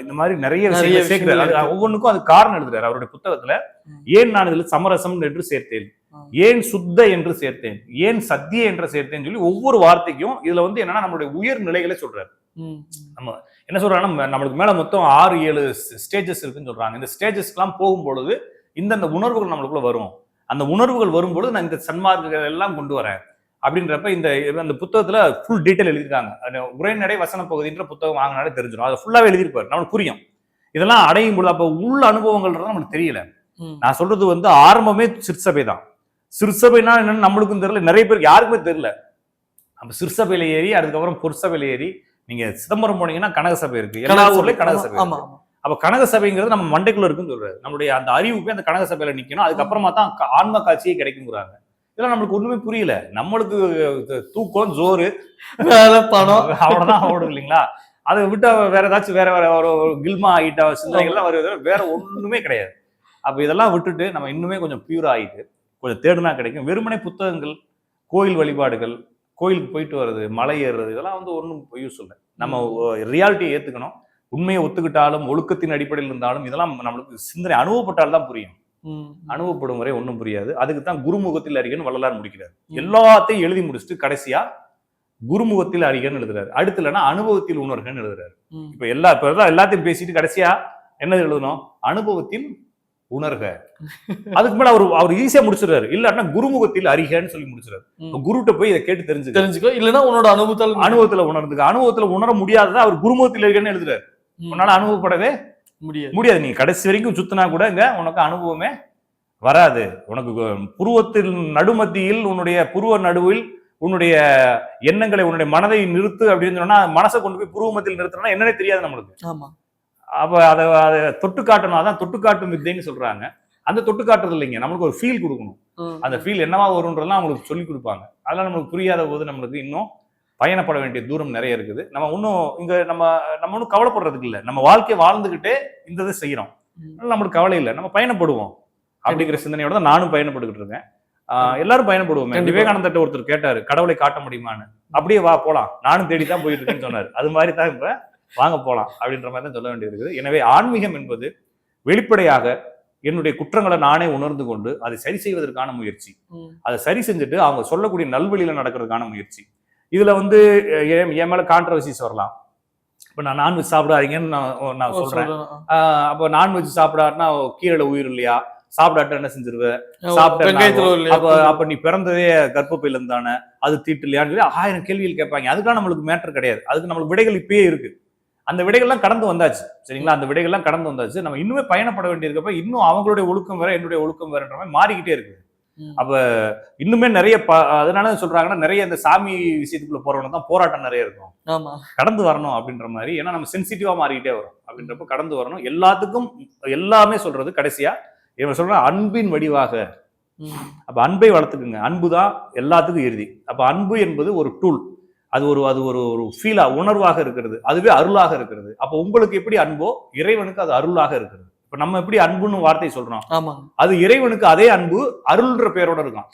இந்த மாதிரி நிறைய விஷயங்கள் சேர்க்கிறார். ஒவ்வொன்றுக்கும் அது காரணம் எழுதுறாரு அவருடைய புத்தகத்துல. ஏன் நான் இதுல சமரசம் என்று சேர்த்தேன், ஏன் சுத்த என்று சேர்த்தேன், ஏன் சத்திய என்று சேர்த்தேன்னு சொல்லி ஒவ்வொரு வார்த்தைக்கும் இதுல வந்து என்னன்னா நம்மளுடைய உயர் நிலைகளை சொல்றாரு. நம்ம என்ன சொல்றாங்கன்னா, நம்மளுக்கு மேல மொத்தம் 6-7 ஸ்டேஜஸ் இருக்குன்னு சொல்றாங்க. இந்த ஸ்டேஜஸ்க்கெல்லாம் போகும்பொழுது இந்தந்த உணர்வுகள் நம்மளுக்குள்ள வரும். அந்த உணர்வுகள் வரும்பொழுது நான் இந்த சன்மார்க்கங்கள் எல்லாம் கொண்டு வரேன் அப்படின்றப்ப இந்த புத்தகத்துல ஃபுல் டீட்டெயில் எழுதியிருக்காங்க. உரைநடை வசன பகுதின்ற புத்தகம் வாங்கினாலே தெரிஞ்சிடும், அதை ஃபுல்லாவே எழுதியிருப்பாரு, நம்மளுக்கு புரியும். இதெல்லாம் அடையும் பொழுது அப்ப உள்ள அனுபவங்கள்ன்றது நம்மளுக்கு தெரியல. நான் சொல்றது வந்து ஆரம்பமே சிற்சபை தான். சிற்சபைனா என்னன்னு நம்மளுக்கும் தெரியல, நிறைய பேருக்கு யாருக்குமே தெரியல. நம்ம சிற்சபையில ஏறி அதுக்கப்புறம் பொற்சபையில ஏறி, நீங்க சிதம்பரம் போனீங்கன்னா கனக சபை இருக்கு, எல்லா ஊர்லயும் கனக சபை. அப்ப கனக சபைங்கிறது நம்ம மண்டைக்குள்ள இருக்குன்னு சொல்றாரு. நம்மளுடைய அந்த அறிவுக்கு அந்த கனக சபையில நிக்கணும், அதுக்கப்புறமா தான் ஆன்ம காட்சியே கிடைக்குங்கிறாங்க. இதெல்லாம் நம்மளுக்கு ஒண்ணுமே புரியல. நம்மளுக்கு தூக்கம், ஜோறு, பணம் அவ்வளவுதான் ஓடுது இல்லைங்களா? அதை விட்டு வேற ஏதாச்சும் வேற ஒரு கில்மா ஆகிட்ட சிந்தனைகள்லாம் வருது, வேற ஒண்ணுமே கிடையாது. அப்ப இதெல்லாம் விட்டுட்டு நம்ம இன்னுமே கொஞ்சம் பியூர் ஆகிட்டு கொஞ்சம் தேடுனா கிடைக்கும். வெறுமனே புத்தகங்கள், கோயில் வழிபாடுகள், கோயிலுக்கு போயிட்டு வர்றது, மலை ஏறுறது, இதெல்லாம் வந்து ஒன்றும் யூஸ் இல்லை. நம்ம ரியாலிட்டியை ஏத்துக்கணும். உண்மையை ஒத்துக்கிட்டாலும் ஒழுக்கத்தின் அடிப்படையில் இருந்தாலும் இதெல்லாம் நம்மளுக்கு சிந்தனை அனுபவப்பட்டால்தான் புரியும். அனுபவப்படும் வரை ஒன்றும் புரியாது. அதுக்கு தான் குருமுகத்தில் அறிகன்னு வள்ளலார் முடிக்கிறார். எல்லாத்தையும் எழுதி முடிச்சுட்டு கடைசியா குருமுகத்தில் அறிகன்னு எழுதுறாரு. அடுத்து இல்லைன்னா அனுபவத்தில் உணர்கன்னு எழுதுறாரு. இப்ப எல்லாத்தையும் பேசிட்டு கடைசியா என்ன எழுதணும்? அனுபவத்தில் உணர்க. அதுக்கு மேல அவர் ஈஸியா முடிச்சிடுறாரு. இல்லன்னா குருமுகத்தில் அறிகன்னு சொல்லி முடிச்சிடாரு. குருட்ட போய் இதை கேட்டு தெரிஞ்சுக்கோ, இல்லன்னா உன்னோட அனுபவத்துல உணர்ந்துக்க. அனுபவத்துல உணர முடியாததா அவர் குருமுகத்தில் இருக்கேன்னு எழுதுறாரு. உன்னால அனுபவப்படவே முடியாது. நீ கடைசி வரைக்கும் சுத்தினா கூட இங்க உனக்கு அனுபவமே வராது. உனக்கு புருவத்தில் நடுமத்தியில் உன்னுடைய புருவ நடுவில் உன்னுடைய எண்ணங்களை உன்னுடைய மனதை நிறுத்து அப்படின்னு சொன்னா மனசை கொண்டு போய் புருவ மத்தியில் நிறுத்தினா என்னன்னே தெரியாது நம்மளுக்கு. அப்ப அதை தொட்டு காட்டணும். அதான் தொட்டு காட்டும் வித்தைன்னு சொல்றாங்க. அந்த தொட்டு காட்டுறது இல்லைங்க, நம்மளுக்கு ஒரு ஃபீல் கொடுக்கணும். அந்த ஃபீல் என்னவா வரும்ன்றதெல்லாம் அவங்களுக்கு சொல்லி கொடுப்பாங்க. அதெல்லாம் நம்மளுக்கு புரியாத போது நம்மளுக்கு இன்னும் பயணப்பட வேண்டிய தூரம் நிறைய இருக்குது. நம்ம இன்னும் இங்க நம்ம ஒன்றும் கவலைப்படுறதுக்கு இல்லை. நம்ம வாழ்க்கையை வாழ்ந்துகிட்டே இந்த இதை செய்யறோம். நம்மளுக்கு கவலை இல்லை, நம்ம பயணப்படுவோம் அப்படிங்கிற சிந்தனையோட தான் நானும் பயணப்பட்டுக்கிட்டு இருக்கேன். எல்லாரும் பயணப்படுவோம். விவேகானந்தர்ட்ட ஒருத்தர் கேட்டாரு, கடவுளை காட்ட முடியுமான்னு. அப்படியே வா போலாம், நானும் தேடித்தான் போயிட்டு இருக்கேன்னு சொன்னாரு. அது மாதிரி தான் இப்ப வாங்க போலாம் அப்படின்ற மாதிரி தான் சொல்ல வேண்டியது இருக்குது. எனவே ஆன்மீகம் என்பது வெளிப்படையாக என்னுடைய குற்றங்களை நானே உணர்ந்து கொண்டு அதை சரி செய்வதற்கான முயற்சி. அதை சரி செஞ்சுட்டு அவங்க சொல்லக்கூடிய நல்வழியில நடக்கிறதுக்கான முயற்சி. இதுல என் மேல கான்ட்ரவர்சிஸ் வரலாம். இப்ப நான் நான்வெஜ் சாப்பிடாதீங்கன்னு நான் சொல்றேன். அப்ப நான்வெஜ் சாப்பிடாருன்னா கீழே உயிர் இல்லையா, சாப்பிடாட்ட என்ன செஞ்சிருவேன், அப்ப நீ பிறந்ததே கர்ப்பப்பையில இருந்தானே, அது தீட்டு இல்லையான்னு சொல்லி 1000 கேள்விகள் கேட்பாங்க. அதுக்காக நம்மளுக்கு மேட்டர் கிடையாது. அதுக்கு நம்மளுக்கு விடைகள் இப்பயே இருக்கு. அந்த விடைகள்லாம் கடந்து வந்தாச்சு, சரிங்களா? அந்த விடைகள்லாம் கடந்து வந்தாச்சு. நம்ம இன்னுமே பயணப்பட வேண்டியிருக்கப்ப இன்னும் அவங்களுடைய ஒழுக்கம் வேற என்னுடைய ஒழுக்கம் வேறன்ற மாதிரி மாறிக்கிட்டே இருக்கு. அப்ப இன்னுமே நிறைய அதனால சொல்றாங்கன்னா நிறைய இந்த சாமி விஷயத்துக்குள்ள போறவங்க தான் போராட்டம் நிறைய இருக்கும். கடந்து வரணும் அப்படின்ற மாதிரி. ஏன்னா நம்ம சென்சிட்டிவா மாறிக்கிட்டே வரும். அப்படின்றப்ப கடந்து வரணும். எல்லாத்துக்கும் எல்லாமே சொல்றது கடைசியா இவன் சொல்ற அன்பின் வடிவாக. அப்ப அன்பை வளர்த்துக்குங்க. அன்புதான் எல்லாத்துக்கும் இறுதி. அப்ப அன்பு என்பது ஒரு டூல். அது ஒரு ஃபீலா உணர்வாக இருக்கிறது. அதுவே அருளாக இருக்கிறது. அப்ப உங்களுக்கு எப்படி அன்போ இறைவனுக்கு அது அருளாக இருக்கிறது. இப்ப நம்ம எப்படி அன்புன்னு வார்த்தை சொல்றோம், அது இறைவனுக்கு அதே அன்பு அருள்ன்ற பேரோட இருக்கும்.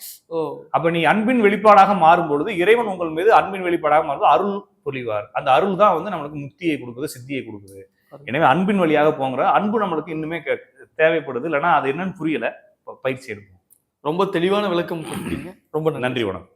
அப்ப நீ அன்பின் வெளிப்பாடாக மாறும் பொழுது இறைவன் உங்கள் மீது அன்பின் வெளிப்பாடாக மாறும் அருள் பொழிவார். அந்த அருள் தான் நம்மளுக்கு முக்தியை கொடுக்குது, சித்தியை கொடுக்குது. எனவே அன்பின் வழியாக போங்கிற அன்பு நம்மளுக்கு இன்னுமே தேவைப்படுது. இல்லைன்னா அது என்னன்னு புரியல, பயிற்சி எடுக்கும். ரொம்ப தெளிவான விளக்கம் கொடுத்தீங்க. ரொம்ப நன்றி. வணக்கம்.